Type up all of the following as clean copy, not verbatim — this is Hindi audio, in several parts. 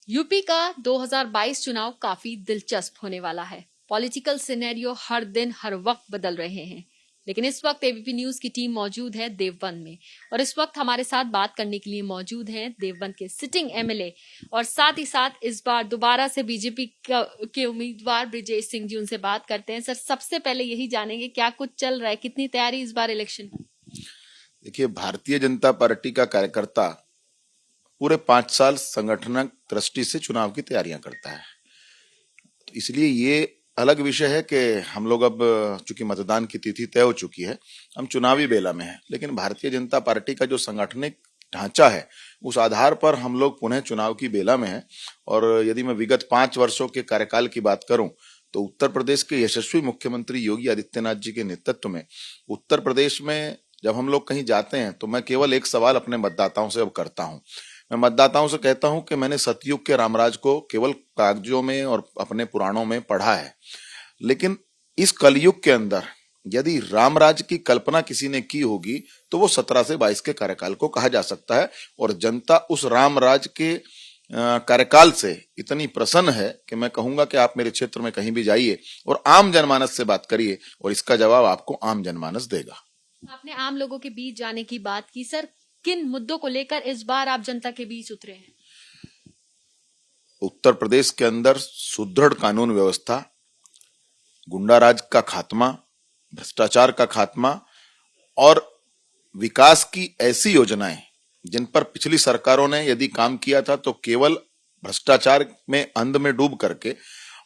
यूपी का 2022 चुनाव काफी दिलचस्प होने वाला है। पॉलिटिकल सिनेरियो हर दिन हर वक्त बदल रहे हैं, लेकिन इस वक्त एबीपी न्यूज की टीम मौजूद है देवबंद में और इस वक्त हमारे साथ बात करने के लिए मौजूद हैं देवबंद के सिटिंग एमएलए और साथ ही साथ इस बार दोबारा से बीजेपी के उम्मीदवार ब्रिजेश सिंह जी। उनसे बात करते हैं। सर, सबसे पहले यही जानेंगे क्या कुछ चल रहा है, कितनी तैयारी इस बार इलेक्शन की? देखिए, भारतीय जनता पार्टी का कार्यकर्ता पूरे 5 साल संगठनक दृष्टि से चुनाव की तैयारियां करता है। तो इसलिए ये अलग विषय है कि हम लोग अब चूंकि मतदान की तिथि तय हो चुकी है, हम चुनावी बेला में हैं, लेकिन भारतीय जनता पार्टी का जो संगठनिक ढांचा है उस आधार पर हम लोग पुनः चुनाव की बेला में हैं। और यदि मैं विगत 5 वर्षों के कार्यकाल की बात करूं तो उत्तर प्रदेश के यशस्वी मुख्यमंत्री योगी आदित्यनाथ जी के नेतृत्व में उत्तर प्रदेश में जब हम लोग कहीं जाते हैं तो मैं केवल एक सवाल अपने मतदाताओं से अब करता हूं। मैं मतदाताओं से कहता हूं कि मैंने सतयुग के रामराज को केवल कागजों में और अपने पुराणों में पढ़ा है, लेकिन इस कलयुग के अंदर यदि रामराज की कल्पना किसी ने की होगी तो वो 17 से 22 के कार्यकाल को कहा जा सकता है। और जनता उस रामराज के कार्यकाल से इतनी प्रसन्न है कि मैं कहूंगा कि आप मेरे क्षेत्र में कहीं भी जाइए और आम जनमानस से बात करिए और इसका जवाब आपको आम जनमानस देगा। आपने आम लोगों के बीच जाने की बात की। सर, किन मुद्दों को लेकर इस बार आप जनता के बीच उतरे हैं? उत्तर प्रदेश के अंदर सुदृढ़ कानून व्यवस्था, गुंडाराज का खात्मा, भ्रष्टाचार का खात्मा और विकास की ऐसी योजनाएं जिन पर पिछली सरकारों ने यदि काम किया था तो केवल भ्रष्टाचार में अंध में डूब करके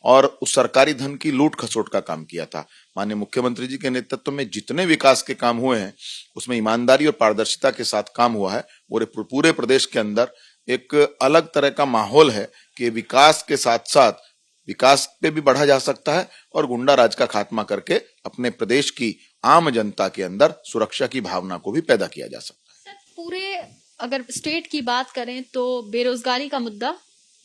और उस सरकारी धन की लूट खसोट का काम किया था। माननीय मुख्यमंत्री जी के नेतृत्व में जितने विकास के काम हुए हैं उसमें ईमानदारी और पारदर्शिता के साथ काम हुआ है। और पूरे प्रदेश के अंदर एक अलग तरह का माहौल है कि विकास के साथ साथ विकास पे भी बढ़ा जा सकता है और गुंडा राज का खात्मा करके अपने प्रदेश की आम जनता के अंदर सुरक्षा की भावना को भी पैदा किया जा सकता है। सर, पूरे अगर स्टेट की बात करें तो बेरोजगारी का मुद्दा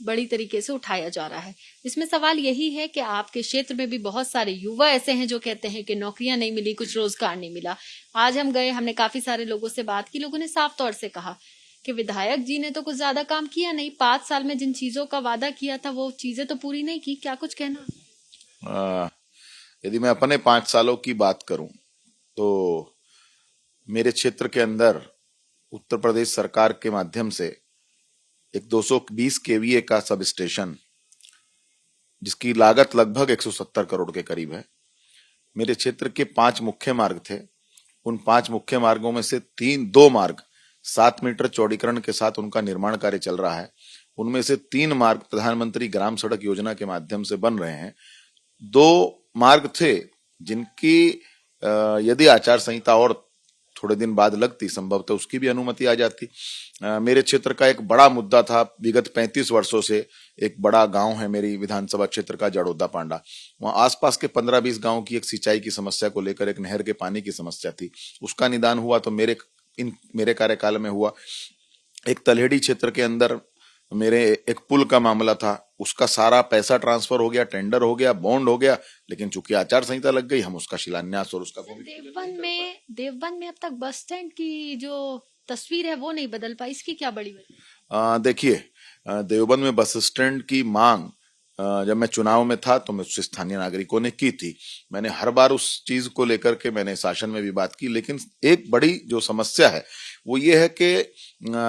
बड़ी तरीके से उठाया जा रहा है। इसमें सवाल यही है कि आपके क्षेत्र में भी बहुत सारे युवा ऐसे हैं जो कहते हैं कि नौकरियां नहीं मिली, कुछ रोजगार नहीं मिला। आज हम गए, हमने काफी सारे लोगों से बात की। लोगों ने साफ तौर से कहा कि विधायक जी ने तो कुछ ज्यादा काम किया नहीं, 5 साल में जिन चीजों का वादा किया था वो चीजें तो पूरी नहीं की। क्या कुछ कहना? यदि मैं अपने 5 सालों की बात करूं तो मेरे क्षेत्र के अंदर उत्तर प्रदेश सरकार के माध्यम से एक 220 केवीए का सब स्टेशन जिसकी लागत लगभग 170 करोड़ के करीब है। मेरे क्षेत्र के 5 मुख्य मार्ग थे। उन 5 मुख्य मार्गों में से 2 मार्ग 7 मीटर चौड़ीकरण के साथ उनका निर्माण कार्य चल रहा है। उनमें से 3 मार्ग प्रधानमंत्री ग्राम सड़क योजना के माध्यम से बन रहे हैं। 2 मार्ग थे जिनकी यदि आचार संहिता और थोड़े दिन बाद लगती संभवतः उसकी भी अनुमति आ जाती। मेरे क्षेत्र का एक बड़ा मुद्दा था, विगत 35 वर्षों से एक बड़ा गांव है मेरी विधानसभा क्षेत्र का, जड़ोदा पांडा। वहां आसपास के 15-20 गांव की एक सिंचाई की समस्या को लेकर एक नहर के पानी की समस्या थी, उसका निदान हुआ तो मेरे कार्यकाल में हुआ। एक तलहेड़ी क्षेत्र के अंदर मेरे एक पुल का मामला था, उसका सारा पैसा ट्रांसफर हो गया, टेंडर हो गया, बॉन्ड हो गया, लेकिन चूंकि आचार संहिता लग गई हम उसका शिलान्यास और उसका देवबंद में अब तक बस स्टैंड की जो तस्वीर है वो नहीं बदल पाई। इसकी क्या बड़ी वजह? देखिए, देवबंद में बस स्टैंड की मांग जब मैं चुनाव में था तो मुझसे स्थानीय नागरिकों ने की थी। मैंने हर बार उस चीज को लेकर के मैंने शासन में भी बात की, लेकिन एक बड़ी जो समस्या है वो ये है कि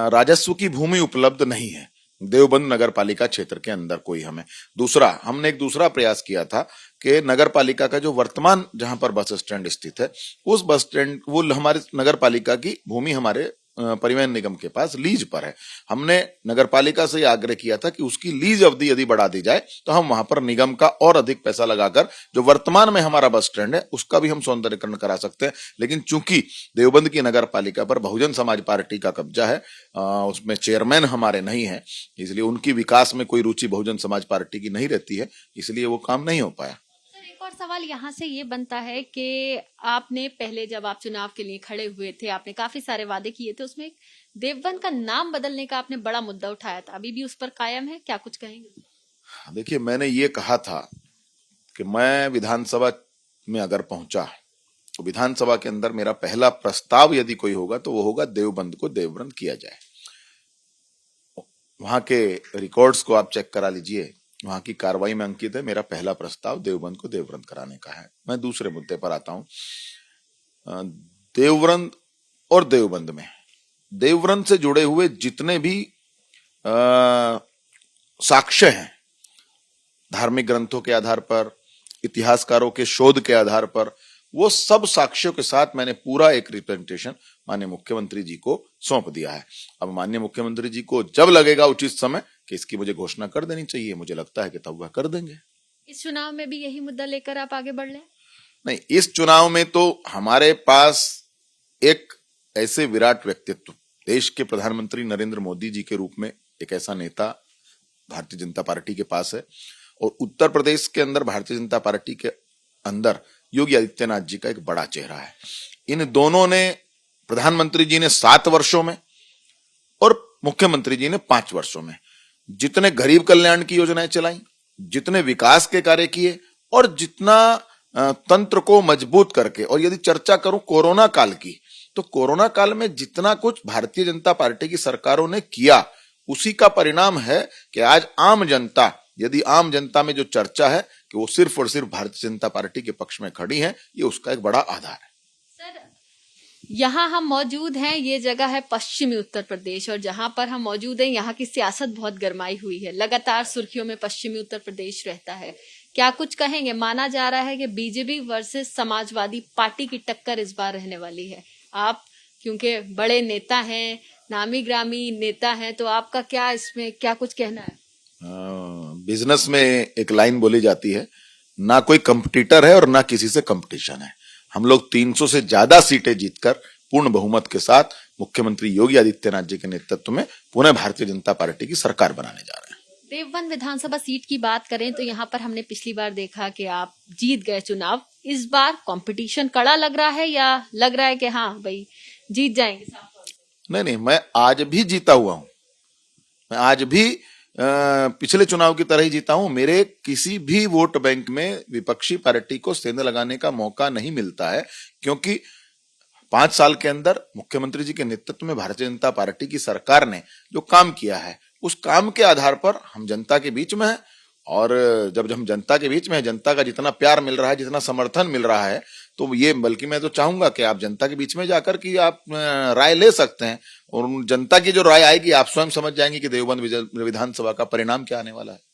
राजस्व की भूमि उपलब्ध नहीं है देवबंद नगर पालिका क्षेत्र के अंदर कोई हमें। दूसरा, हमने एक दूसरा प्रयास किया था कि नगर पालिका का जो वर्तमान जहां पर बस स्टैंड स्थित है उस बस स्टैंड वो हमारे नगर पालिका की भूमि हमारे परिवहन निगम के पास लीज पर है। हमने नगर पालिका से आग्रह किया था कि उसकी लीज अवधि यदि बढ़ा दी जाए तो हम वहां पर निगम का और अधिक पैसा लगाकर जो वर्तमान में हमारा बस स्टैंड है उसका भी हम सौंदर्यीकरण करा सकते हैं। लेकिन चूंकि देवबंद की नगर पालिका पर बहुजन समाज पार्टी का कब्जा है, उसमें चेयरमैन हमारे नहीं है, इसलिए उनकी विकास में कोई रुचि बहुजन समाज पार्टी की नहीं रहती है, इसलिए वो काम नहीं हो पाया। और सवाल यहाँ से ये बनता है कि आपने पहले जब आप चुनाव के लिए खड़े हुए थे आपने काफी सारे वादे किए थे, उसमें देवबंद का नाम बदलने का आपने बड़ा मुद्दा उठाया था, अभी भी उस पर कायम है? क्या कुछ कहेंगे? देखिए, मैंने ये कहा था कि मैं विधानसभा में अगर पहुंचा तो विधानसभा के अंदर मेरा पहला प्रस्ताव यदि कोई होगा तो वो होगा देवबंद को देवबंद किया जाए। वहां के रिकॉर्ड्स को आप चेक करा लीजिए। वहां की कार्रवाई में अंकित है मेरा पहला प्रस्ताव देवबंद को देवबंद कराने का है। मैं दूसरे मुद्दे पर आता हूं। देवबंद और देवबंद में देवबंद से जुड़े हुए जितने भी साक्ष्य हैं, धार्मिक ग्रंथों के आधार पर, इतिहासकारों के शोध के आधार पर, वो सब साक्ष्यों के साथ मैंने पूरा एक रिप्रेजेंटेशन माननीय मुख्यमंत्री जी को सौंप दिया है। अब माननीय मुख्यमंत्री जी को जब लगेगा उचित समय कि इसकी मुझे घोषणा कर देनी चाहिए, मुझे लगता है कि तब वह कर देंगे। इस चुनाव में भी यही मुद्दा लेकर आप आगे बढ़ लें? नहीं, इस चुनाव में तो हमारे पास एक ऐसे विराट व्यक्तित्व, देश के प्रधानमंत्री नरेंद्र मोदी जी के रूप में एक ऐसा नेता भारतीय जनता पार्टी के पास है, और उत्तर प्रदेश के अंदर भारतीय जनता पार्टी के अंदर योगी आदित्यनाथ जी का एक बड़ा चेहरा है। इन दोनों ने, प्रधानमंत्री जी ने 7 वर्षों में और मुख्यमंत्री जी ने 5 वर्षों में जितने गरीब कल्याण की योजनाएं चलाई, जितने विकास के कार्य किए, और जितना तंत्र को मजबूत करके, और यदि चर्चा करूं कोरोना काल की, तो कोरोना काल में जितना कुछ भारतीय जनता पार्टी की सरकारों ने किया, उसी का परिणाम है कि आज आम जनता, यदि आम जनता में जो चर्चा है कि वो सिर्फ और सिर्फ भारतीय जनता पार्टी के पक्ष में खड़ी है, ये उसका एक बड़ा आधार है। सर, यहाँ हम मौजूद हैं, ये जगह है पश्चिमी उत्तर प्रदेश, और जहां पर हम मौजूद हैं यहाँ की सियासत बहुत गरमाई हुई है, लगातार सुर्खियों में पश्चिमी उत्तर प्रदेश रहता है। क्या कुछ कहेंगे? माना जा रहा है कि बीजेपी वर्सेस समाजवादी पार्टी की टक्कर इस बार रहने वाली है। आप क्योंकि बड़े नेता हैं, नामी ग्रामी नेता हैं, तो आपका क्या इसमें क्या कुछ कहना है? बिजनेस में एक लाइन बोली जाती है, ना कोई कंपटीटर है और ना किसी से कंपटीशन है। हम लोग 300 से ज्यादा सीटें जीतकर पूर्ण बहुमत के साथ मुख्यमंत्री योगी आदित्यनाथ जी के नेतृत्व में पुनः भारतीय जनता पार्टी की सरकार बनाने जा रहे हैं। देवबंद विधानसभा सीट की बात करें तो यहाँ पर हमने पिछली बार देखा कि आप जीत गए चुनाव। इस बार कंपटीशन कड़ा लग रहा है, या लग रहा है कि हाँ भाई जीत जाएंगे? नहीं, मैं आज भी जीता हुआ हूं। मैं आज भी पिछले चुनाव की तरह ही जीता हूं। मेरे किसी भी वोट बैंक में विपक्षी पार्टी को सेंध लगाने का मौका नहीं मिलता है, क्योंकि 5 साल के अंदर मुख्यमंत्री जी के नेतृत्व में भारतीय जनता पार्टी की सरकार ने जो काम किया है, उस काम के आधार पर हम जनता के बीच में हैं। और जब हम जनता के बीच में है, जनता का जितना प्यार मिल रहा है, जितना समर्थन मिल रहा है, तो ये, बल्कि मैं तो चाहूंगा कि आप जनता के बीच में जाकर कि आप राय ले सकते हैं, और जनता की जो राय आएगी आप स्वयं समझ जाएंगे कि देवबंद विधानसभा का परिणाम क्या आने वाला है।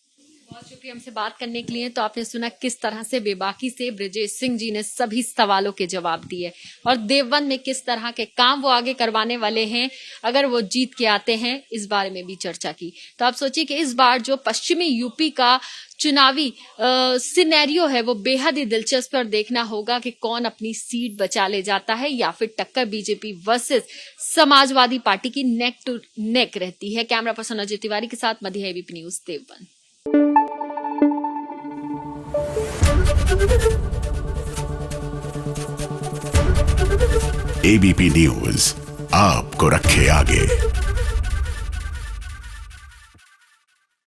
बहुत शुक्रिया हमसे बात करने के लिए। तो आपने सुना किस तरह से बेबाकी से ब्रजेश सिंह जी ने सभी सवालों के जवाब दिए, और देवबंद में किस तरह के काम वो आगे करवाने वाले हैं अगर वो जीत के आते हैं, इस बारे में भी चर्चा की। तो आप सोचिए कि इस बार जो पश्चिमी यूपी का चुनावी सिनेरियो है वो बेहद ही दिलचस्प, और देखना होगा कि कौन अपनी सीट बचा ले जाता है, या फिर टक्कर बीजेपी वर्सेस समाजवादी पार्टी की नेक टू नेक रहती है। कैमरा पर्सन अजय तिवारी के साथ मध्य एबीपी न्यूज देवबंद। एबीपी न्यूज आपको रखे आगे।